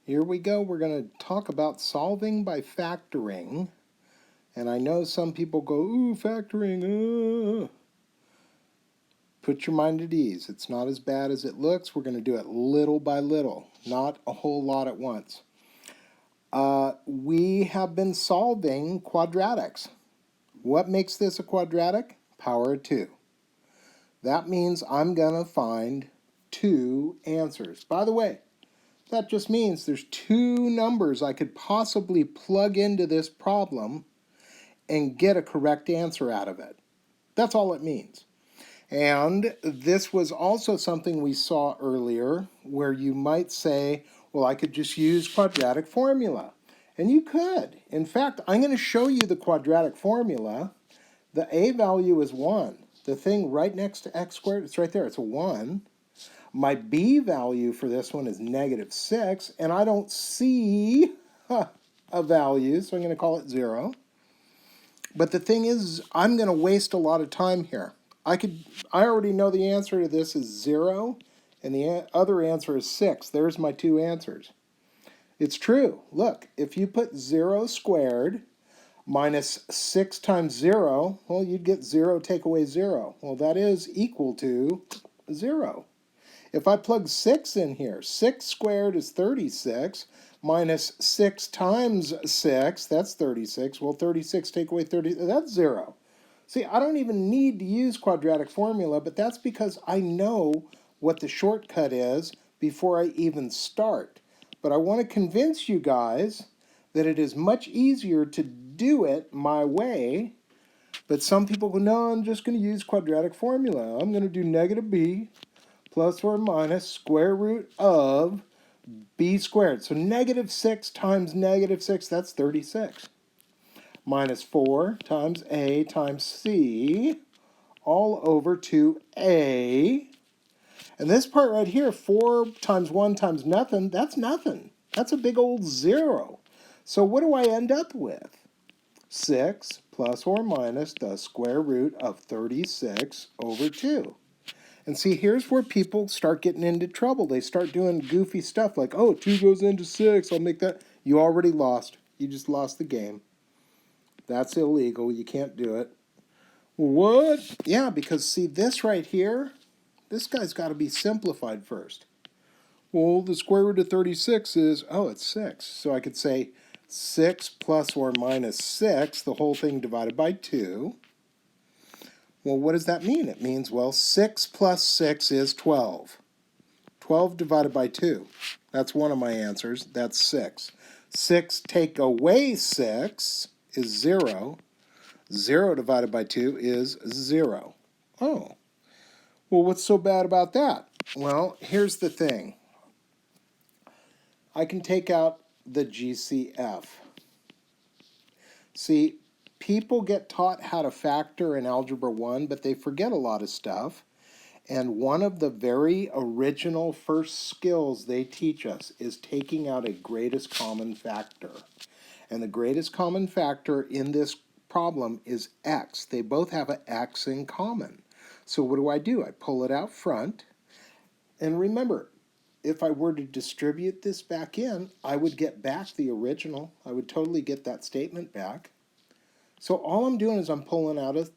Here we go. We're going to talk about solving by factoring. And I know some people go, ooh, factoring. Put your mind at ease. It's not as bad as it looks. We're going to do it little by little, not a whole lot at once. We have been solving quadratics. What makes this a quadratic? Power of 2. That means I'm going to find 2 answers. By the way, that just means there's 2 numbers I could possibly plug into this problem and get a correct answer out of it. That's all it means. And this was also something we saw earlier where you might say, well, I could just use quadratic formula. And you could. In fact, I'm going to show you the quadratic formula. The a value is 1. The thing right next to x squared, it's right there, it's a 1. My b value for this one is -6, and I don't see a value, so I'm going to call it 0. But the thing is, I'm going to waste a lot of time here. I already know the answer to this is 0, and the other answer is 6. There's my 2 answers. It's true. Look, if you put 0 squared minus 6 times 0, well, you'd get 0 take away 0. Well, that is equal to 0. If I plug 6 in here, 6 squared is 36, minus 6 times 6, that's 36. Well, 36 take away 30, that's 0. See, I don't even need to use quadratic formula, but that's because I know what the shortcut is before I even start. But I want to convince you guys that it is much easier to do it my way. But some people go, no, I'm just going to use quadratic formula. I'm going to do negative b plus or minus square root of b squared. So -6 times -6, that's 36. Minus 4 times a times c, all over 2a. And this part right here, 4 times 1 times nothing, that's nothing. That's a big old 0. So what do I end up with? 6 plus or minus the square root of 36 over 2. And see, here's where people start getting into trouble. They start doing goofy stuff like, oh, 2 goes into 6, I'll make that. You already lost. You just lost the game. That's illegal. You can't do it. What? Yeah, because see, this right here, this guy's got to be simplified first. Well, the square root of 36 is, oh, it's 6. So I could say 6 plus or minus 6, the whole thing divided by 2. Well, what does that mean? It means, well, 6 plus 6 is 12. 12 divided by 2. That's one of my answers. That's 6. 6 take away 6 is 0. 0 divided by 2 is 0. Oh. Well, what's so bad about that? Well, here's the thing. I can take out the GCF. See, people get taught how to factor in Algebra 1, but they forget a lot of stuff. And one of the very original first skills they teach us is taking out a greatest common factor. And the greatest common factor in this problem is x. They both have an x in common. So what do? I pull it out front. And remember, if I were to distribute this back in, I would get back the original. I would totally get that statement back. So all I'm doing is I'm pulling out a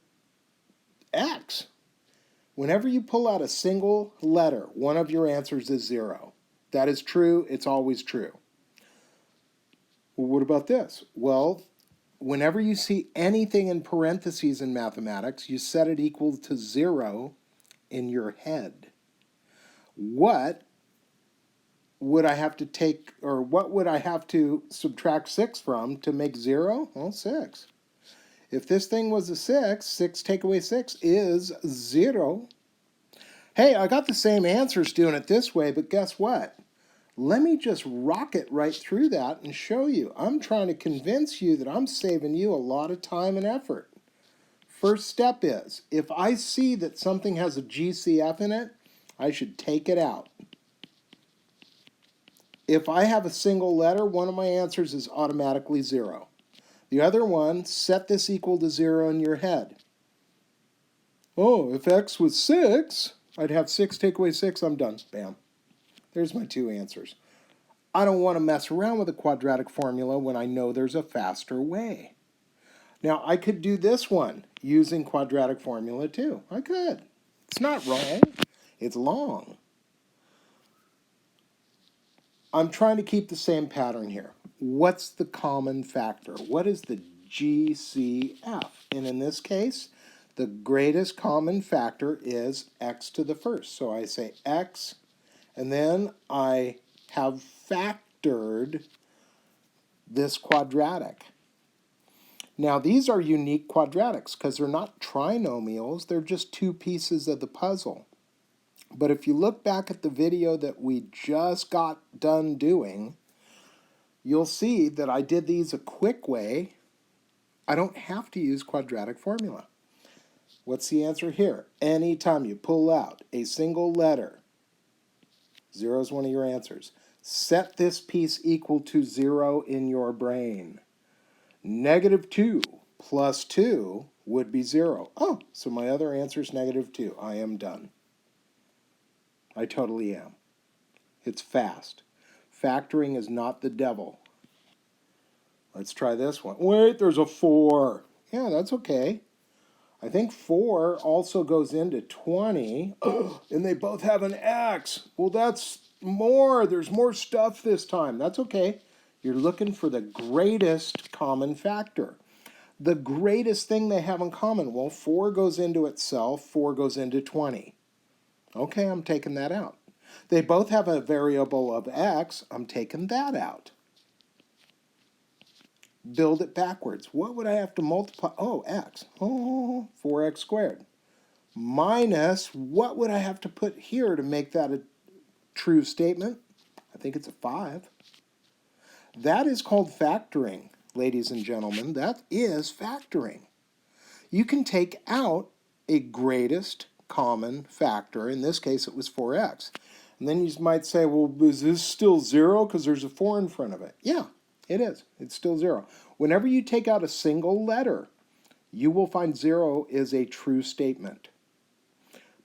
x. Whenever you pull out a single letter, one of your answers is 0. That is true. It's always true. Well, what about this? Well, whenever you see anything in parentheses in mathematics, you set it equal to 0 in your head. What would I have to take, or what would I have to subtract 6 from to make 0? Well, 6. If this thing was a 6, 6 take away 6 is 0. Hey, I got the same answers doing it this way, but guess what? Let me just rocket right through that and show you. I'm trying to convince you that I'm saving you a lot of time and effort. First step is, if I see that something has a GCF in it, I should take it out. If I have a single letter, one of my answers is automatically 0. The other one, set this equal to 0 in your head. Oh, if x was 6, I'd have 6 take away 6, I'm done. Bam. There's my 2 answers. I don't want to mess around with a quadratic formula when I know there's a faster way. Now, I could do this one using quadratic formula too. I could. It's not wrong. It's long. I'm trying to keep the same pattern here. What's the common factor? What is the GCF? And in this case, the greatest common factor is x to the first. So I say x, and then I have factored this quadratic. Now, these are unique quadratics because they're not trinomials. They're just two pieces of the puzzle. But if you look back at the video that we just got done doing, you'll see that I did these a quick way. I don't have to use quadratic formula. What's the answer here? Anytime you pull out a single letter, 0 is one of your answers. Set this piece equal to 0 in your brain. -2 plus 2 would be 0. Oh, so my other answer is -2. I am done. I totally am. It's fast. Factoring is not the devil. Let's try this one. Wait, there's a 4. Yeah, that's okay. I think 4 also goes into 20. And they both have an x. Well, that's more. There's more stuff this time. That's okay. You're looking for the greatest common factor. The greatest thing they have in common. Well, 4 goes into itself. 4 goes into 20. Okay, I'm taking that out. They both have a variable of x. I'm taking that out. Build it backwards. What would I have to multiply? Oh, x. Oh, 4x squared. Minus, what would I have to put here to make that a true statement? I think it's a 5. That is called factoring, ladies and gentlemen. That is factoring. You can take out a greatest common factor. In this case, it was 4x. And then you might say, well, is this still 0 because there's a 4 in front of it? Yeah, it is. It's still 0. Whenever you take out a single letter, you will find 0 is a true statement.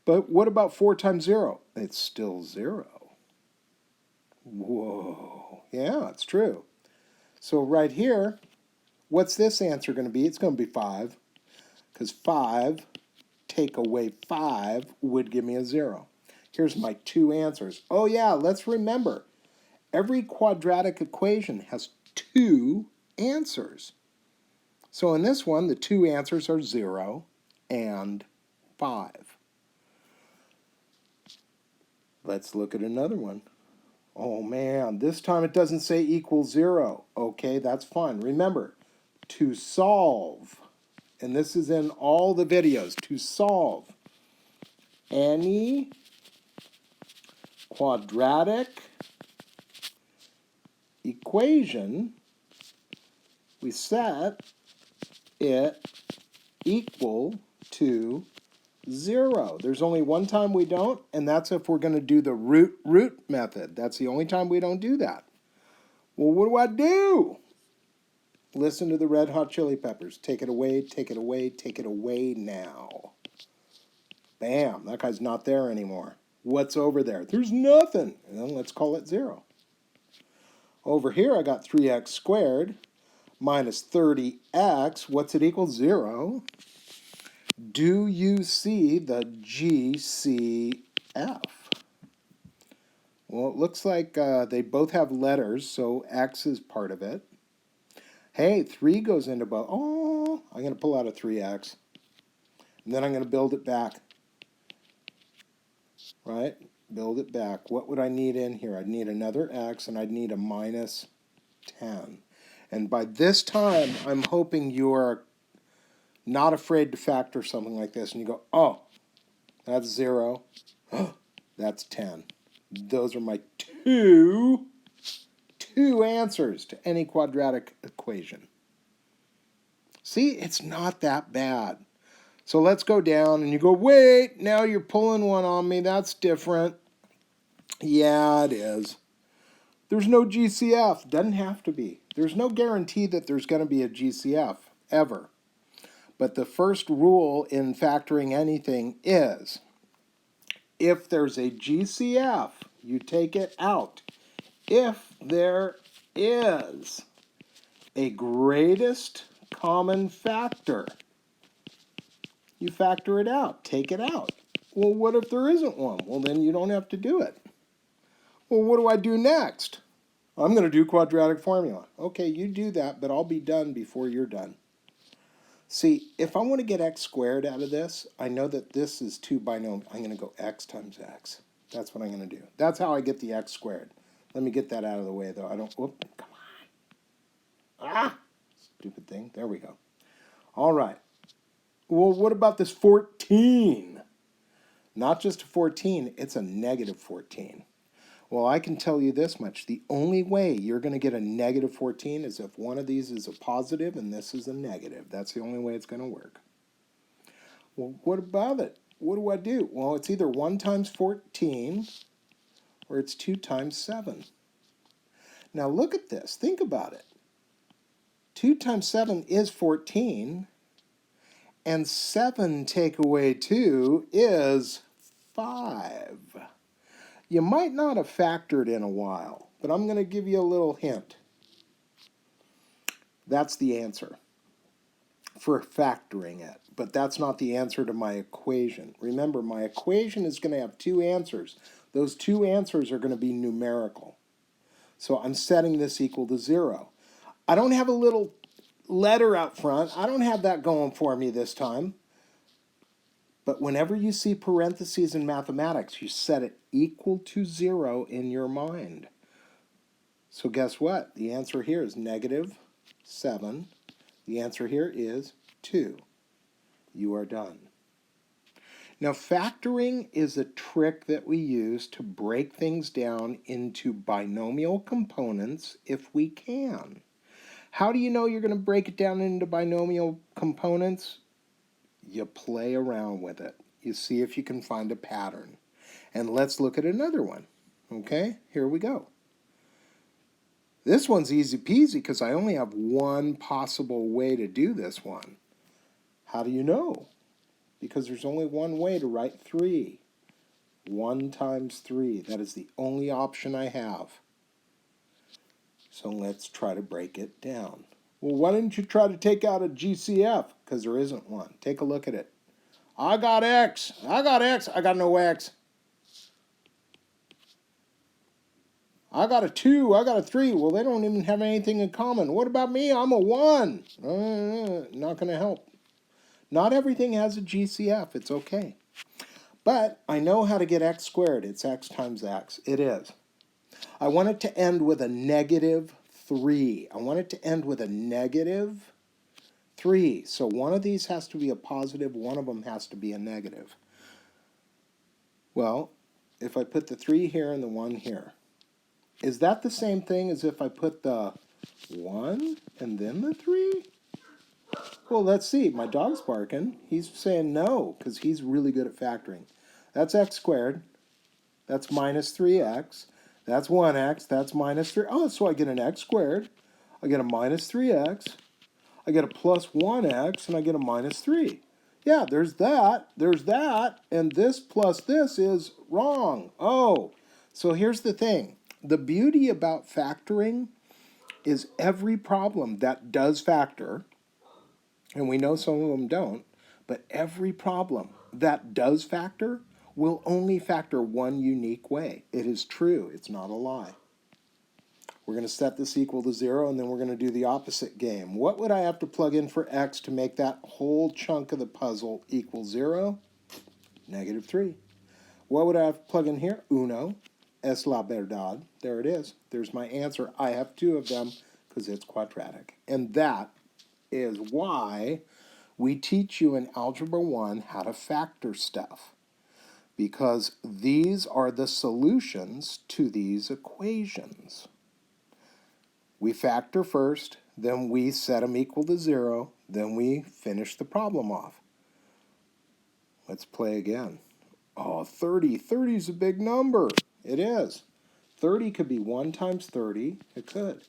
But what about 4 times 0? It's still 0. Whoa. Yeah, it's true. So right here, what's this answer going to be? It's going to be 5. Because 5, take away 5, would give me a 0. Here's my 2 answers. Oh yeah, let's remember, every quadratic equation has 2 answers. So in this one, the 2 answers are 0 and 5. Let's look at another one. Oh man, this time it doesn't say equals 0. Okay, that's fine. Remember, to solve, and this is in all the videos, to solve any quadratic equation, we set it equal to 0. There's only one time we don't, and that's if we're going to do the root method. That's the only time we don't do that. Well, what do I do? Listen to the Red Hot Chili Peppers. Take it away, take it away, take it away now. Bam, that guy's not there anymore. What's over there? There's nothing. And then let's call it 0. Over here I got 3x squared minus 30x. What's it equal? 0. Do you see the GCF? Well, it looks like they both have letters, so x is part of it. Hey, 3 goes into both. Oh, I'm going to pull out a 3x. And then I'm going to build it back. Right? Build it back. What would I need in here? I'd need another x, and I'd need a minus 10. And by this time, I'm hoping you are not afraid to factor something like this. And you go, oh, that's 0. That's 10. Those are my two answers to any quadratic equation. See, it's not that bad. So let's go down, and you go, wait, now you're pulling one on me. That's different. Yeah, it is. There's no GCF. Doesn't have to be. There's no guarantee that there's going to be a GCF, ever. But the first rule in factoring anything is, if there's a GCF, you take it out. if there is a greatest common factor, you factor it out, take it out. Well, what if there isn't one? Well, then you don't have to do it. Well, what do I do next? I'm going to do quadratic formula. Okay, you do that, but I'll be done before you're done. See, if I want to get x squared out of this, I know that this is 2 binomial. I'm going to go x times x. That's what I'm going to do. That's how I get the x squared. Let me get that out of the way, though. I don't... Whoop, come on. Ah! Stupid thing. There we go. All right. Well, what about this 14? Not just a 14, it's a negative 14. Well, I can tell you this much. The only way you're going to get a negative 14 is if one of these is a positive and this is a negative. That's the only way it's going to work. Well, what about it? What do I do? Well, it's either 1 times 14 or it's 2 times 7. Now look at this. Think about it. 2 times 7 is 14, and 7 take away 2 is 5. You might not have factored in a while, but I'm going to give you a little hint. That's the answer for factoring it, but that's not the answer to my equation. Remember, my equation is going to have 2 answers. Those 2 answers are going to be numerical. So I'm setting this equal to 0. I don't have a little letter out front. I don't have that going for me this time. But whenever you see parentheses in mathematics, you set it equal to 0 in your mind. So guess what? The answer here is negative 7. The answer here is 2. You are done. Now, factoring is a trick that we use to break things down into binomial components if we can. How do you know you're going to break it down into binomial components? You play around with it. You see if you can find a pattern. And let's look at another one. Okay, here we go. This one's easy peasy because I only have one possible way to do this one. How do you know? Because there's only one way to write 3. 1 times 3. That is the only option I have. So let's try to break it down. Well, why didn't you try to take out a GCF? Because there isn't one. Take a look at it. I got X. I got X. I got no X. I got a 2. I got a 3. Well, they don't even have anything in common. What about me? I'm a 1. Not going to help. Not everything has a GCF. It's okay. But I know how to get x squared. It's x times x. It is. I want it to end with a negative 3. I want it to end with a negative 3. So one of these has to be a positive. One of them has to be a negative. Well, if I put the 3 here and the 1 here, is that the same thing as if I put the 1 and then the 3? Well, let's see. My dog's barking. He's saying no because he's really good at factoring. That's x squared. That's minus 3x. That's 1x. That's minus 3. Oh, so I get an x squared. I get a minus 3x. I get a plus 1x, and I get a minus 3. Yeah, there's that. There's that. And this plus this is wrong. Oh, so here's the thing. The beauty about factoring is every problem that does factor, and we know some of them don't, but every problem that does factor will only factor one unique way. It is true. It's not a lie. We're going to set this equal to 0, and then we're going to do the opposite game. What would I have to plug in for x to make that whole chunk of the puzzle equal 0? Negative 3. What would I have to plug in here? Uno. Es la verdad. There it is. There's my answer. I have 2 of them because it's quadratic. And that is why we teach you in Algebra 1 how to factor stuff. Because these are the solutions to these equations. We factor first, then we set them equal to 0, then we finish the problem off. Let's play again. Oh, 30. 30 is a big number. It is. 30 could be 1 times 30. It could.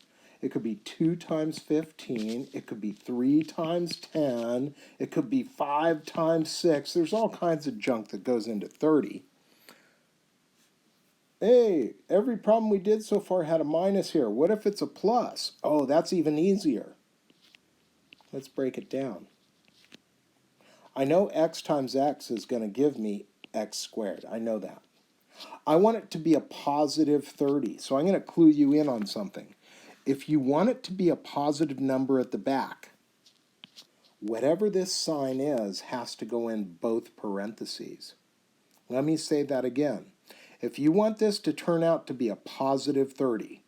It could be 2 times 15. It could be 3 times 10. It could be 5 times 6. There's all kinds of junk that goes into 30. Hey, every problem we did so far had a minus here. What if it's a plus? Oh, that's even easier. Let's break it down. I know x times x is going to give me x squared. I know that. I want it to be a positive 30, so I'm going to clue you in on something. If you want it to be a positive number at the back, whatever this sign is has to go in both parentheses. Let me say that again. If you want this to turn out to be a positive 30,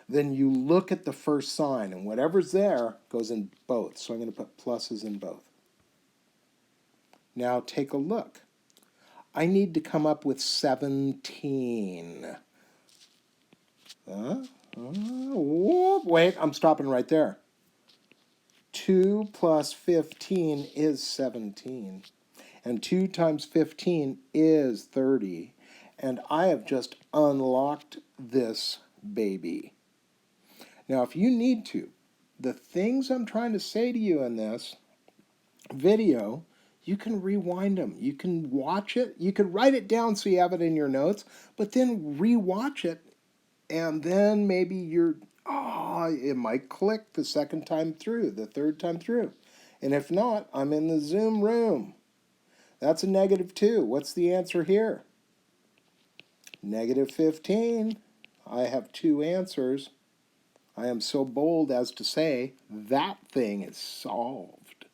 then you look at the first sign, and whatever's there goes in both. So I'm going to put pluses in both. Now take a look. I need to come up with 17. Wait, I'm stopping right there. 2 plus 15 is 17. And 2 times 15 is 30. And I have just unlocked this baby. Now, if you need to, the things I'm trying to say to you in this video, you can rewind them. You can watch it. You can write it down so you have it in your notes, but then rewatch it, and then maybe it might click the second time through, the third time through. And if not, I'm in the Zoom room. That's a -2. What's the answer here? -15. I have 2 answers. I am so bold as to say that thing is solved.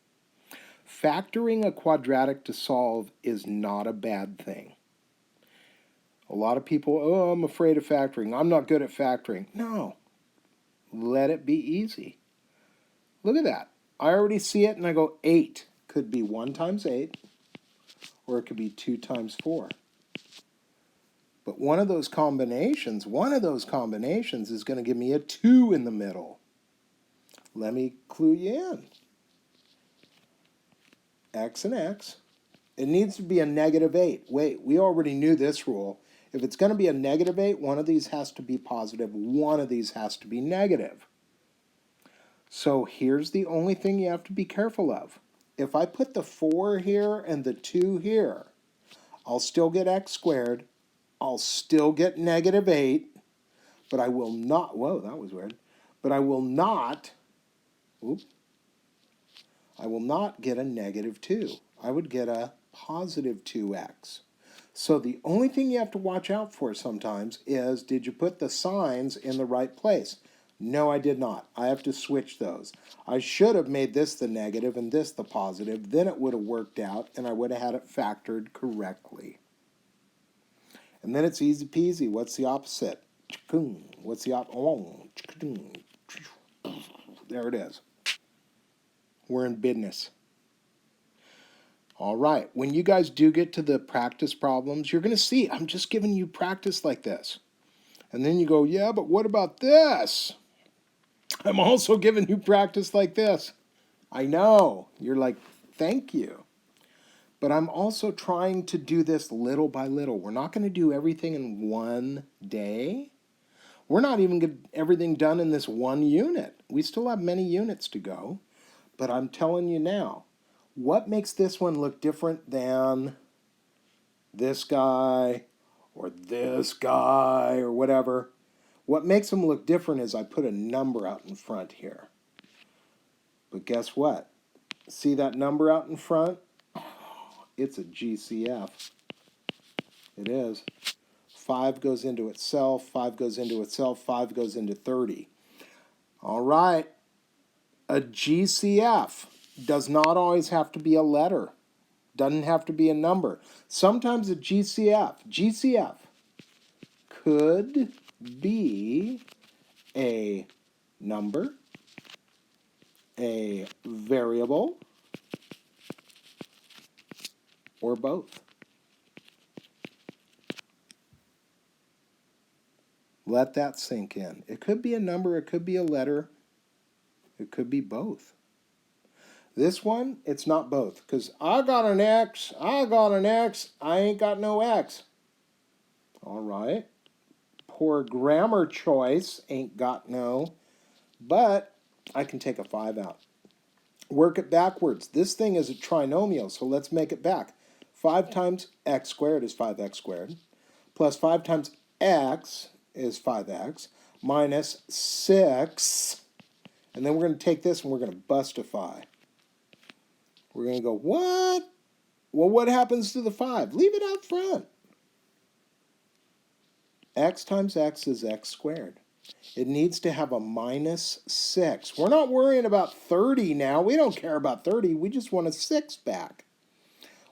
Factoring a quadratic to solve is not a bad thing. A lot of people, oh, I'm afraid of factoring. I'm not good at factoring. No, let it be easy. Look at that. I already see it and I go 8. Could be 1 times 8 or it could be 2 times 4. But one of those combinations is going to give me a 2 in the middle. Let me clue you in. X and X. It needs to be a -8. Wait, we already knew this rule. If it's going to be a -8, one of these has to be positive, one of these has to be negative. So here's the only thing you have to be careful of. If I put the 4 here and the 2 here, I'll still get x squared. I'll still get -8, but I will not, whoa, that was weird. But I will not get a -2. I would get a positive 2x. So the only thing you have to watch out for sometimes is, did you put the signs in the right place? No, I did not. I have to switch those. I should have made this the negative and this the positive. Then it would have worked out and I would have had it factored correctly. And then it's easy peasy. What's the opposite? What's the opposite? There it is. We're in business. All right, when you guys do get to the practice problems, you're going to see I'm just giving you practice like this. And then you go, yeah, but what about this? I'm also giving you practice like this. I know. You're like, thank you. But I'm also trying to do this little by little. We're not going to do everything in one day. We're not even getting everything done in this one unit. We still have many units to go. But I'm telling you now, what makes this one look different than this guy or this guy or whatever? What makes them look different is I put a number out in front here. But guess what? See that number out in front? It's a GCF. It is. 5 goes into itself, 5 goes into itself, 5 goes into 30. All right. A GCF does not always have to be a letter. Doesn't have to be a number. Sometimes a GCF could be a number, a variable, or both. Let that sink in. It could be a number, it could be a letter, it could be both. This one, it's not both, because I got an X, I ain't got no X. All right. Poor grammar choice, ain't got no, but I can take a 5 out. Work it backwards. This thing is a trinomial, so let's make it back. 5 times x squared is 5x squared, plus 5 times x is 5x minus 6. And then we're going to take this and we're going to bustify. We're going to go, what? Well, what happens to the 5? Leave it out front. X times x is x squared. It needs to have a minus 6. We're not worrying about 30 now. We don't care about 30. We just want a 6 back.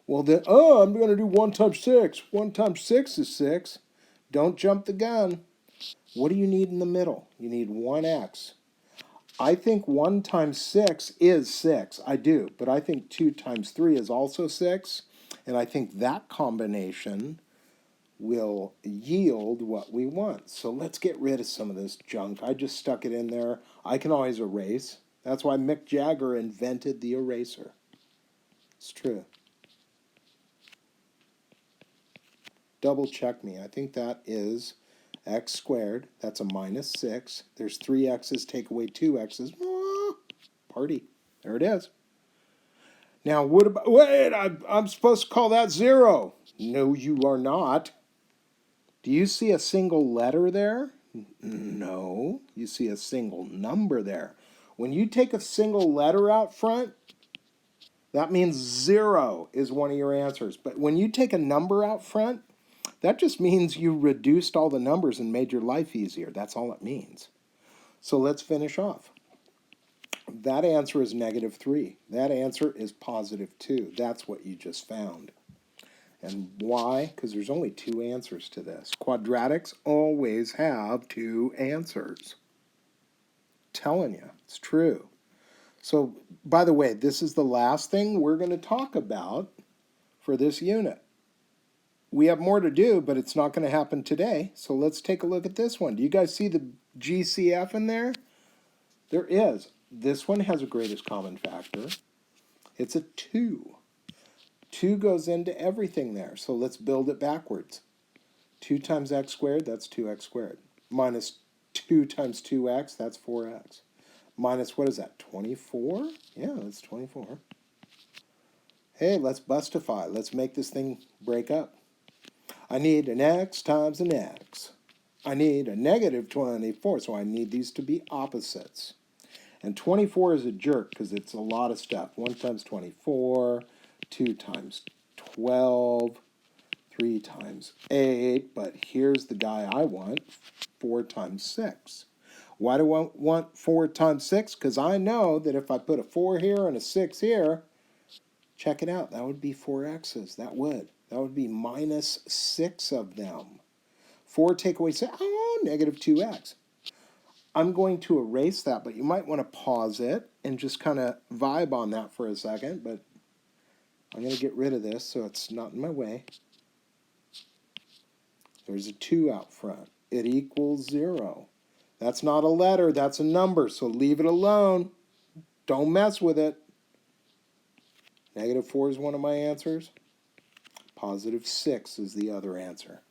Well, then, I'm going to do 1 times 6. 1 times 6 is 6. Don't jump the gun. What do you need in the middle? You need 1x. I think 1 times 6 is 6. I do. But I think 2 times 3 is also 6. And I think that combination will yield what we want. So let's get rid of some of this junk. I just stuck it in there. I can always erase. That's why Mick Jagger invented the eraser. It's true. Double check me. I think that is x squared. That's a minus 6. There's 3 x's. Take away 2 x's. Party. There it is. Now, what about... Wait, I'm supposed to call that 0. No, you are not. Do you see a single letter there? No. You see a single number there. When you take a single letter out front, that means 0 is one of your answers. But when you take a number out front, that just means you reduced all the numbers and made your life easier. That's all it means. So let's finish off. That answer is negative 3. That answer is positive 2. That's what you just found. And why? Because there's only 2 answers to this. Quadratics always have 2 answers. Telling you, it's true. So, by the way, this is the last thing we're going to talk about for this unit. We have more to do, but it's not going to happen today. So let's take a look at this one. Do you guys see the GCF in there? There is. This one has a greatest common factor. It's a 2. 2 goes into everything there. So let's build it backwards. 2 times x squared, that's 2x squared. Minus 2 times 2x, that's 4x. Minus, what is that, 24? Yeah, that's 24. Hey, let's bustify. Let's make this thing break up. I need an x times an x. I need a negative 24, so I need these to be opposites. And 24 is a jerk because it's a lot of stuff. 1 times 24, 2 times 12, 3 times 8. But here's the guy I want, 4 times 6. Why do I want 4 times 6? Because I know that if I put a 4 here and a 6 here, check it out, that would be 4 x's. That would be minus 6 of them. 4 take away 6, negative 2x. I'm going to erase that, but you might want to pause it and just kind of vibe on that for a second. But I'm going to get rid of this so it's not in my way. There's a 2 out front. It equals 0. That's not a letter, that's a number, so leave it alone. Don't mess with it. Negative 4 is one of my answers. Positive 6 is the other answer.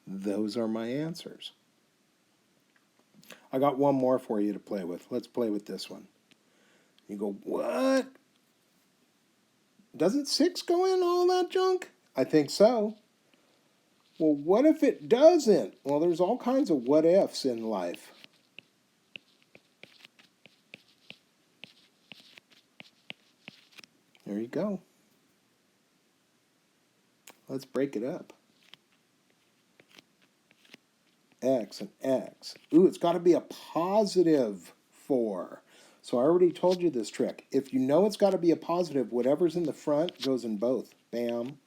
Those are my answers. I got one more for you to play with. Let's play with this one. You go, what? Doesn't 6 go in all that junk? I think so. Well, what if it doesn't? Well, there's all kinds of what ifs in life. There you go. Let's break it up. X and X. Ooh, it's got to be a positive 4. So I already told you this trick. If you know it's got to be a positive, whatever's in the front goes in both. Bam,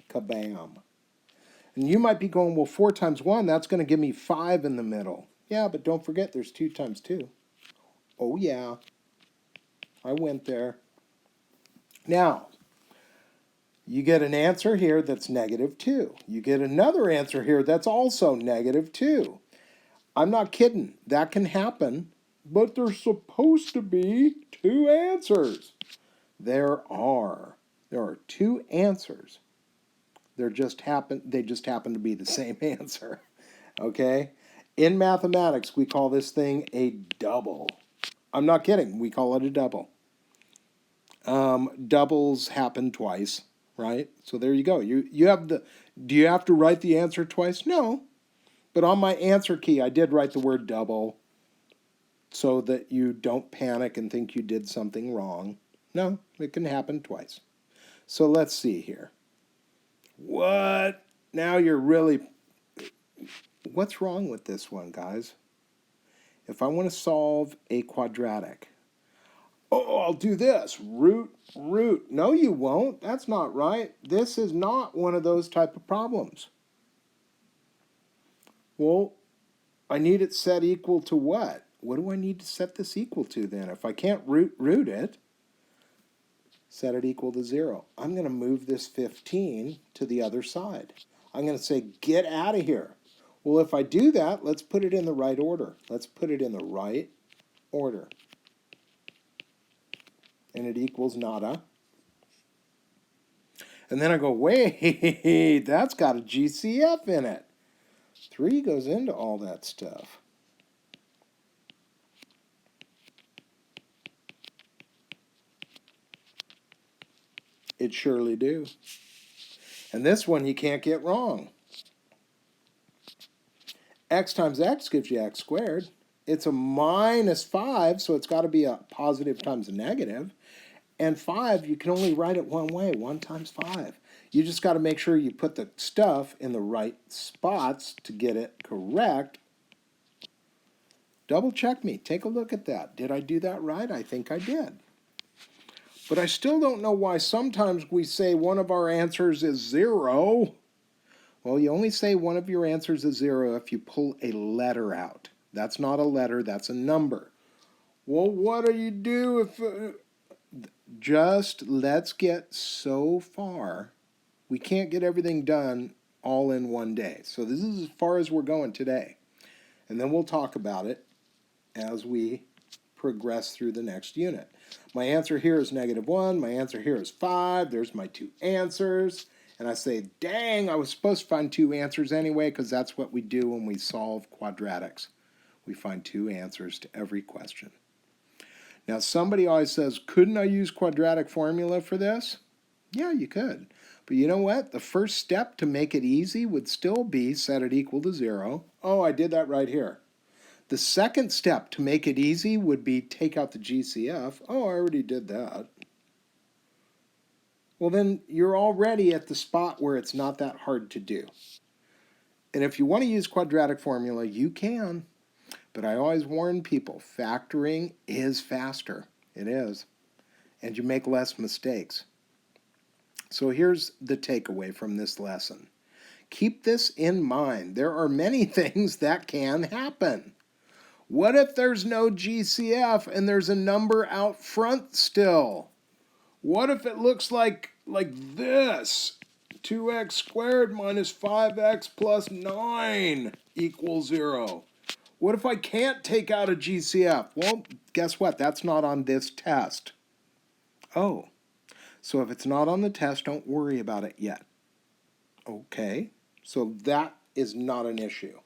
kabam. And you might be going, well, 4 times 1, that's going to give me 5 in the middle. Yeah, but don't forget there's 2 times 2. Oh, yeah. I went there. Now, you get an answer here that's negative 2. You get another answer here that's also negative 2. I'm not kidding. That can happen, but there's supposed to be 2 answers. There are 2 answers. They just happen to be the same answer. Okay? In mathematics, we call this thing a double. I'm not kidding. We call it a double. Doubles happen twice, right? So there you go. You have the. Do you have to write the answer twice? No. But on my answer key, I did write the word double so that you don't panic and think you did something wrong. No, it can happen twice. So let's see here. What? Now you're really... What's wrong with this one, guys? If I want to solve a quadratic, oh, I'll do this. Root. No, you won't. That's not right. This is not one of those type of problems. Well, I need it set equal to what? What do I need to set this equal to then? If I can't root it, set it equal to 0. I'm going to move this 15 to the other side. I'm going to say, get out of here. Well, if I do that, let's put it in the right order. Let's put it in the right order. And it equals nada. And then I go, wait, that's got a GCF in it. 3 goes into all that stuff. It surely do. And this one you can't get wrong. X times x gives you x squared. It's a minus 5, so it's got to be a positive times a negative. And 5, you can only write it one way, 1 times 5. You just got to make sure you put the stuff in the right spots to get it correct. Double check me. Take a look at that. Did I do that right? I think I did. But I still don't know why sometimes we say one of our answers is 0. Well, you only say one of your answers is 0 if you pull a letter out. That's not a letter, that's a number. Well, what do you do if... just let's get so far. We can't get everything done all in one day. So this is as far as we're going today. And then we'll talk about it as we progress through the next unit. My answer here is -1. My answer here is 5. There's my 2 answers. And I say, dang, I was supposed to find 2 answers anyway, because that's what we do when we solve quadratics. We find 2 answers to every question. Now, somebody always says, couldn't I use quadratic formula for this? Yeah, you could. But you know what? The first step to make it easy would still be set it equal to 0. Oh, I did that right here. The second step to make it easy would be take out the GCF. Oh, I already did that. Well, then you're already at the spot where it's not that hard to do. And if you want to use quadratic formula, you can. But I always warn people, factoring is faster. It is. And you make less mistakes. So here's the takeaway from this lesson. Keep this in mind. There are many things that can happen. What if there's no GCF and there's a number out front still? What if it looks like this? 2x squared minus 5x plus 9 equals 0. What if I can't take out a GCF? Well, guess what? That's not on this test. Oh, so if it's not on the test, don't worry about it yet. Okay, so that is not an issue.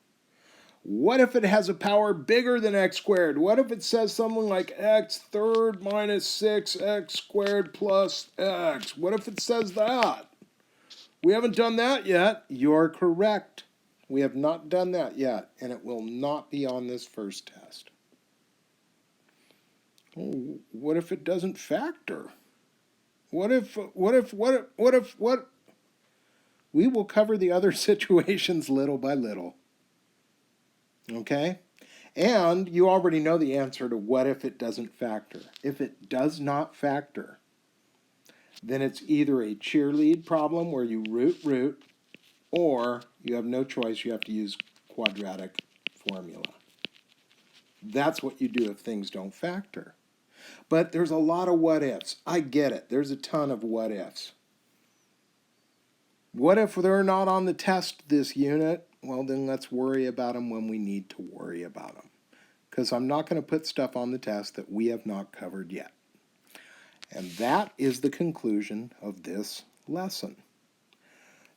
What if it has a power bigger than x squared? What if it says something like x third minus 6x squared plus x? What if it says that? We haven't done that yet. You're correct. We have not done that yet, and it will not be on this first test. Oh, what if it doesn't factor? What if? We will cover the other situations little by little. Okay? And you already know the answer to what if it doesn't factor. If it does not factor, then it's either a cheerlead problem where you root, or you have no choice, you have to use quadratic formula. That's what you do if things don't factor. But there's a lot of what ifs. I get it. There's a ton of what ifs. What if they're not on the test this unit? Well, then let's worry about them when we need to worry about them. Because I'm not going to put stuff on the test that we have not covered yet. And that is the conclusion of this lesson.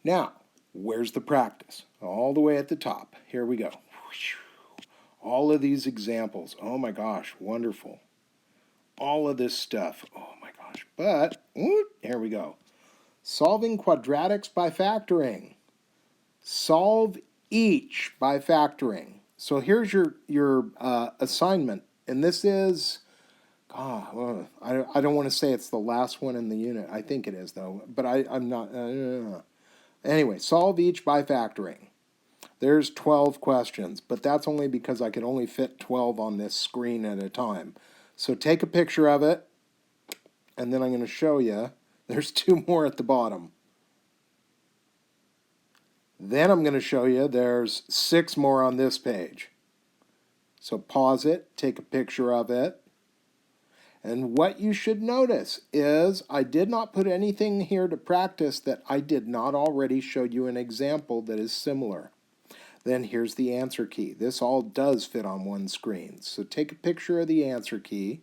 Now, where's the practice? All the way at the top. Here we go. All of these examples. Oh my gosh, wonderful. All of this stuff. Oh my gosh. But, here we go. Solving quadratics by factoring. Solve each by factoring. So here's your assignment, and this is, I don't want to say it's the last one in the unit. I think it is though, but I'm not. Anyway, solve each by factoring. There's 12 questions, but that's only because I could only fit 12 on this screen at a time. So take a picture of it, and then I'm going to show you. There's 2 more at the bottom. Then I'm going to show you there's 6 more on this page. So pause it, take a picture of it. And what you should notice is I did not put anything here to practice that I did not already show you an example that is similar. Then here's the answer key. This all does fit on one screen. So take a picture of the answer key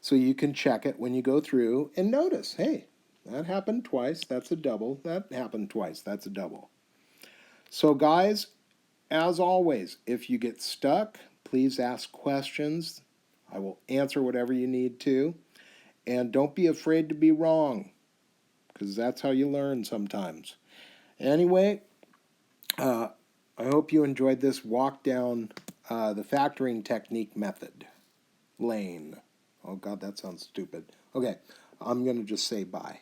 so you can check it when you go through and notice, hey, that happened twice, that's a double. That happened twice, that's a double. So guys, as always, if you get stuck, please ask questions. I will answer whatever you need to. And don't be afraid to be wrong, because that's how you learn sometimes. Anyway, I hope you enjoyed this walk down the factoring technique method lane. Oh God, that sounds stupid. Okay, I'm going to just say bye.